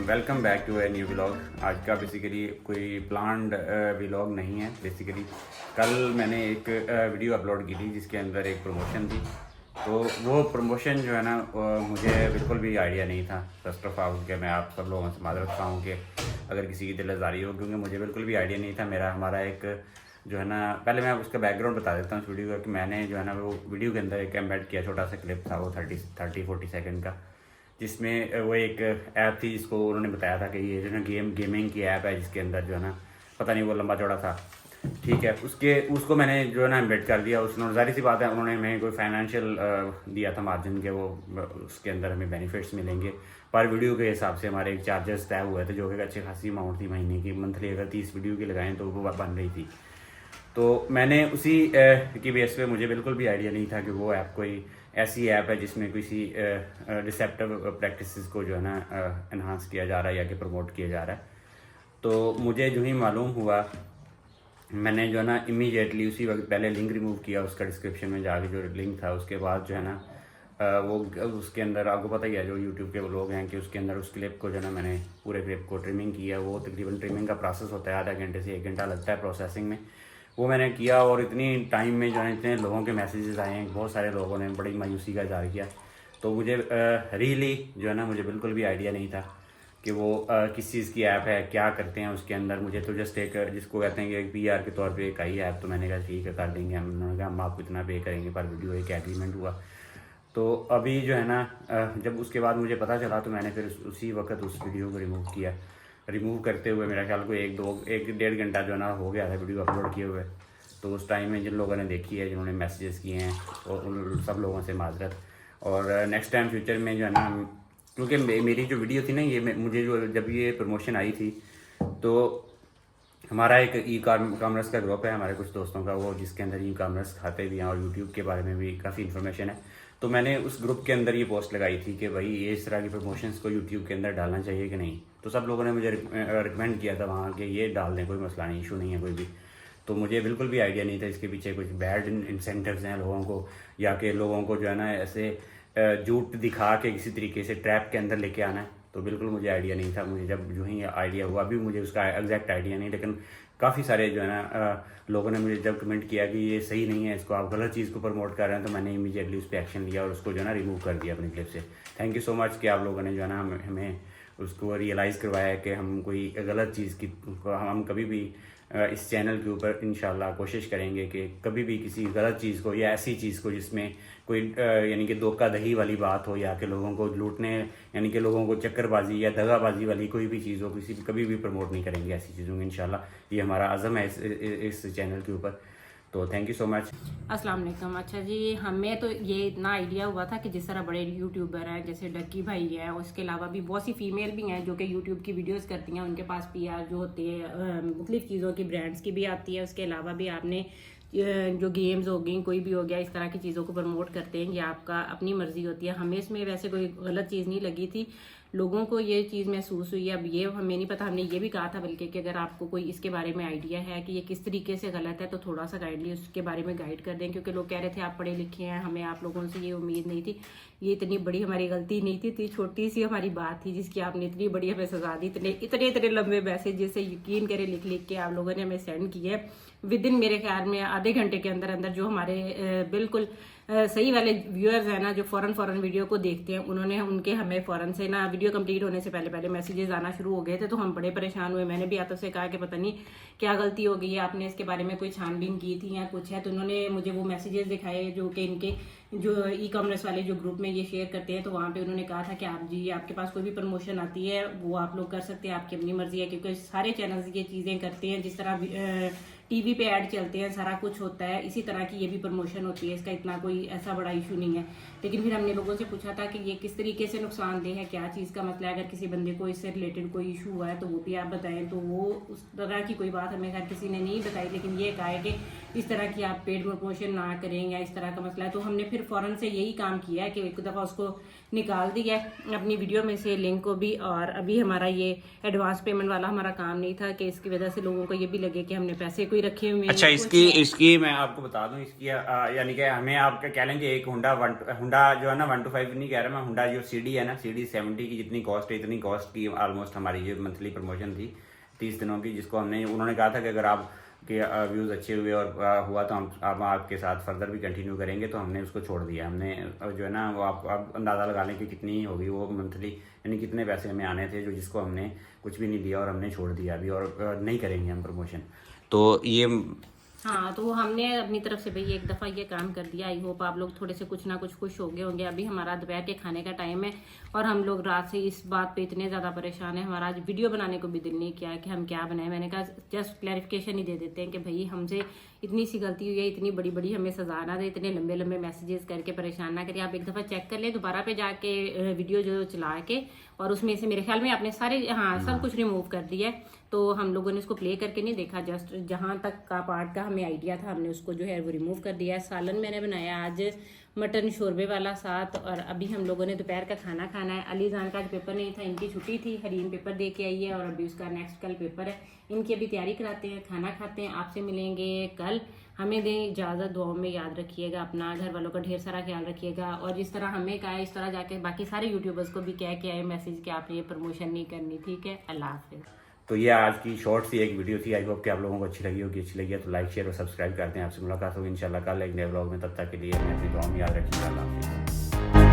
Welcome back to a new vlog. आज का basically कोई प्लान्ड व्लॉग नहीं है। बेसिकली कल मैंने एक वीडियो अपलोड की थी जिसके अंदर एक प्रमोशन थी। तो वो प्रमोशन जो है ना मुझे बिल्कुल भी आइडिया नहीं था। फर्स्ट ऑफ ऑल कि मैं आप सब लोगों से माजरत चाहूँ कि अगर किसी की दिल आज़ारी हो, क्योंकि मुझे बिल्कुल भी आइडिया नहीं था। हमारा एक जो है ना, पहले मैं उसका बैकग्राउंड बता देता हूँ इस वीडियो का कि मैंने जो है ना वो वीडियो के अंदर एक एम्बेड किया छोटा सा क्लिप था, वो 30-40 सेकंड का, जिसमें वो एक ऐप थी जिसको उन्होंने बताया था कि ये जो है ना गेमिंग की ऐप है, जिसके अंदर जो है ना पता नहीं वो लंबा चौड़ा था। ठीक है, उसको मैंने जो है ना एम्बेड कर दिया। उसने जाहिर सी बात है उन्होंने हमें कोई फाइनेंशियल दिया था मार्जिन के, वो उसके अंदर हमें बेनिफिट्स मिलेंगे पर वीडियो के हिसाब से। हमारे एक चार्जेस तय हुए थे जो कि अच्छी खासी अमाउंट थी महीने की, मंथली अगर 30 वीडियो की लगाएं तो वो बन रही थी। तो मैंने उसी की बेस पे, मुझे बिल्कुल भी आइडिया नहीं था कि वो ऐप कोई ऐसी ऐप है जिसमें किसी डिसेप्टिव प्रैक्टिसेस को जो है ना इन्हांस किया जा रहा है या कि प्रमोट किया जा रहा है। तो मुझे जो ही मालूम हुआ, मैंने जो है ना इमीडिएटली उसी वक्त पहले लिंक रिमूव किया उसका, डिस्क्रिप्शन में जाके जो लिंक था। उसके बाद जो है ना वो उसके अंदर आपको पता ही है जो यूट्यूब के वो लोग हैं कि उसके अंदर उस क्लिप को जो है ना मैंने पूरे क्लिप को ट्रिमिंग किया। वो तकरीबन ट्रिमिंग का प्रोसेस होता है, आधा घंटे से 1 घंटा लगता है प्रोसेसिंग में। वो मैंने किया और इतनी टाइम में जो है इतने लोगों के मैसेजेस आए हैं, बहुत सारे लोगों ने बड़ी मायूसी का इज़हार किया। तो मुझे रियली जो है ना मुझे बिल्कुल भी आइडिया नहीं था कि वो किस चीज़ की ऐप है, क्या करते हैं उसके अंदर। मुझे तो जस्ट एक जिसको कहते हैं कि एक PR के तौर पे एक आई ऐप। तो मैंने कहा ठीक है कर देंगे हम। उन्होंने कहा हम आपको इतना पे करेंगे पर वीडियो, एक एग्रीमेंट हुआ। तो अभी जो है ना जब उसके बाद मुझे पता चला तो मैंने फिर उसी वक्त उस वीडियो को रिमूव किया। रिमूव करते हुए मेरा ख्याल को 1-1.5 घंटा जो है ना हो गया था वीडियो अपलोड किए हुए। तो उस टाइम में जिन लोगों ने देखी है, जिन्होंने मैसेजेस किए हैं, और उन सब लोगों से माजरत। और नेक्स्ट टाइम फ्यूचर में जो है ना, क्योंकि मेरी जो वीडियो थी ना ये मुझे जो जब ये प्रमोशन आई थी तो हमारा एक कॉमर्स का ग्रुप है हमारे कुछ दोस्तों का, वो जिसके अंदर कॉमर्स खाते भी हैं और यूट्यूब के बारे में भी काफ़ी इन्फॉर्मेशन है। तो मैंने उस ग्रुप के अंदर ये पोस्ट लगाई थी कि भाई ये इस तरह की प्रमोशंस को यूट्यूब के अंदर डालना चाहिए कि नहीं। तो सब लोगों ने मुझे रिकमेंड किया था वहाँ कि ये डाल दें, कोई मसला नहीं, इशू नहीं है कोई भी। तो मुझे बिल्कुल भी आइडिया नहीं था इसके पीछे कुछ बैड इंसेंटिव्स हैं लोगों को, या कि लोगों को जो है ना ऐसे झूठ दिखा के किसी तरीके से ट्रैप के अंदर लेके आना है। तो बिल्कुल मुझे आइडिया नहीं था। मुझे जब जो ही आइडिया हुआ, अभी मुझे उसका एग्जैक्ट आइडिया नहीं, लेकिन काफ़ी सारे जो है ना लोगों ने मुझे जब कमेंट किया कि ये सही नहीं है, इसको आप गलत चीज़ को प्रमोट कर रहे हैं, तो मैंने इमीडिएटली उस पर एक्शन लिया और उसको जो है ना रिमूव कर दिया अपनी क्लिप से। थैंक यू सो मच कि आप लोगों ने जो है ना हमें उसको रियलाइज़ करवाया कि हम कोई गलत चीज़ की, हम कभी भी इस चैनल के ऊपर इंशाल्लाह कोशिश करेंगे कि कभी भी किसी गलत चीज़ को या ऐसी चीज़ को जिसमें कोई यानी कि धोखाधड़ी वाली बात हो, या कि लोगों को लूटने यानी कि लोगों को चक्करबाजी या दगाबाजी वाली कोई भी चीज़ हो, कभी भी प्रमोट नहीं करेंगे ऐसी चीज़ों में इंशाल्लाह। ये हमारा अज़म है इस चैनल के ऊपर। तो थैंक यू सो मच। अस्सलाम वालेकुम। अच्छा जी, हमें तो ये इतना आइडिया हुआ था कि जिस तरह बड़े यूट्यूबर हैं जैसे डक्की भाई है, उसके अलावा भी बहुत सी फीमेल भी हैं जो कि यूट्यूब की वीडियोस करती हैं, उनके पास PR जो होती है मुख्तलिफ चीज़ों की, ब्रांड्स की भी आती है। उसके अलावा भी आपने जो गेम्स हो गई, कोई भी हो गया, इस तरह की चीज़ों को प्रमोट करते हैं। ये आपका अपनी मर्जी होती है। हमें इसमें वैसे कोई गलत चीज़ नहीं लगी थी, लोगों को ये चीज़ महसूस हुई। अब ये हमें नहीं पता, हमने ये भी कहा था बल्कि कि अगर आपको कोई इसके बारे में आइडिया है कि ये किस तरीके से गलत है तो थोड़ा सा गाइडली उसके बारे में गाइड कर दें, क्योंकि लोग कह रहे थे आप पढ़े लिखे हैं, हमें आप लोगों से ये उम्मीद नहीं थी। ये इतनी बड़ी हमारी गलती नहीं थी, इतनी छोटी सी हमारी बात थी जिसकी आपने इतनी बड़ी हमें सजा दी। इतने लंबे मैसेज जिससे यकीन करें लिख लिख के आप लोगों ने हमें सेंड किए विद इन मेरे ख्याल में आधे घंटे के अंदर अंदर। जो हमारे बिल्कुल सही वाले व्यूअर्स हैं ना, जो फौरन वीडियो को देखते हैं, उन्होंने उनके हमें फौरन से ना वीडियो कंप्लीट होने से पहले मैसेजेस आना शुरू हो गए थे। तो हम बड़े परेशान हुए। मैंने भी आतफ से कहा कि पता नहीं क्या गलती हो गई है, आपने इसके बारे में कोई छानबीन की थी या कुछ है। तो उन्होंने मुझे वो मैसेजेस दिखाए जो कि इनके जो कॉमर्स वाले जो ग्रुप में ये शेयर करते हैं। तो वहाँ पे उन्होंने कहा था कि आप जी आपके पास कोई भी प्रमोशन आती है वो आप लोग कर सकते हैं, आपकी अपनी मर्जी है, क्योंकि सारे चैनल्स ये चीज़ें करते हैं। जिस तरह TV पे ऐड चलते हैं, सारा कुछ होता है, इसी तरह की ये भी प्रमोशन होती है। इसका इतना कोई ऐसा बड़ा इशू नहीं है। लेकिन फिर हमने लोगों से पूछा था कि ये किस तरीके से नुकसानदेह है, क्या चीज़ का मतलब है, अगर किसी बंदे को इससे रिलेटेड कोई इशू हुआ है तो वो भी आप बताएं। तो वो उस तरह की कोई बात हमें खैर किसी ने नहीं बताई, लेकिन ये कहा है कि इस तरह की आप पेड प्रमोशन ना करें या इस तरह का मसला है। तो हमने फिर फौरन से यही काम किया है कि एक दफ़ा उसको निकाल दिया है अपनी वीडियो में से लिंक को भी। और अभी हमारा ये एडवांस पेमेंट वाला हमारा काम नहीं था कि इसकी वजह से लोगों को ये भी लगे कि हमने पैसे कोई रखे हुए हैं। अच्छा, इसकी मैं आपको बता दूं, इसकी यानी कि हमें आपका कह लें कि एक हुंडा जो है ना 125 नहीं कह रहा मैं, हुंडा जो सीडी है ना, सीडी 70 की जितनी कॉस्ट है इतनी कॉस्ट की ऑलमोस्ट हमारी जो मंथली प्रमोशन थी 30 दिनों की, जिसको उन्होंने कहा था कि अगर आप के व्यूज़ अच्छे हुए और हुआ तो हम आपके साथ फर्दर भी कंटिन्यू करेंगे। तो हमने उसको छोड़ दिया। हमने जो है ना वो आप अंदाज़ा लगा लें कि कितनी होगी वो मंथली, यानी कितने पैसे हमें आने थे, जिसको हमने कुछ भी नहीं दिया और हमने छोड़ दिया अभी, और नहीं करेंगे हम प्रमोशन। तो ये हाँ, तो हमने अपनी तरफ से भाई एक दफ़ा ये काम कर दिया। आई होप आप लोग थोड़े से कुछ ना कुछ खुश हो गए होंगे। अभी हमारा दोपहर के खाने का टाइम है और हम लोग रात से इस बात पे इतने ज़्यादा परेशान हैं, हमारा आज वीडियो बनाने को भी दिल नहीं किया कि हम क्या बनाएं। मैंने कहा जस्ट क्लैरिफिकेशन ही दे देते हैं कि भाई हमसे इतनी सी गलती हुई है, इतनी बड़ी बड़ी हमें सजा ना दे, इतने लंबे लंबे मैसेजेस करके परेशान ना करिए। आप एक दफ़ा चेक कर लें दोबारा पे जाके वीडियो जो चला के, और उसमें से मेरे ख्याल में आपने सारे सब कुछ रिमूव कर दिया है। तो हम लोगों ने उसको प्ले करके नहीं देखा, जस्ट जहाँ तक का पार्ट का हमें आइडिया था हमने उसको जो है वो रिमूव कर दिया है। सालन मैंने बनाया आज मटन शोरबे वाला साथ, और अभी हम लोगों ने दोपहर का खाना खाना है। अली जान का आज पेपर नहीं था, इनकी छुट्टी थी, हरीम पेपर दे के आई है और अभी उसका नेक्स्ट कल पेपर है। इनकी अभी तैयारी कराते हैं, खाना खाते हैं। आपसे मिलेंगे कल। हमें दें इजाज़त, दुआओं में याद रखिएगा, अपना घर वालों का ढेर सारा ख्याल रखिएगा, और जिस तरह हमें कहा है इस तरह जाके बाकी सारे यूट्यूबर्स को भी कह के आए मैसेज कि आपने ये प्रमोशन नहीं करनी। ठीक है, अल्लाह हाफिज़। तो ये आज की शॉर्ट सी एक वीडियो थी। आई होप कि आप लोगों को अच्छी लगी होगी। अच्छी लगी है तो लाइक शेयर और सब्सक्राइब करते हैं। आपसे मुलाकात होगी इंशाल्लाह कल एक नए व्लॉग में। तब तक के लिए मैं अपनी दुआ में याद रखिएगा। अल्लाह हाफिज़।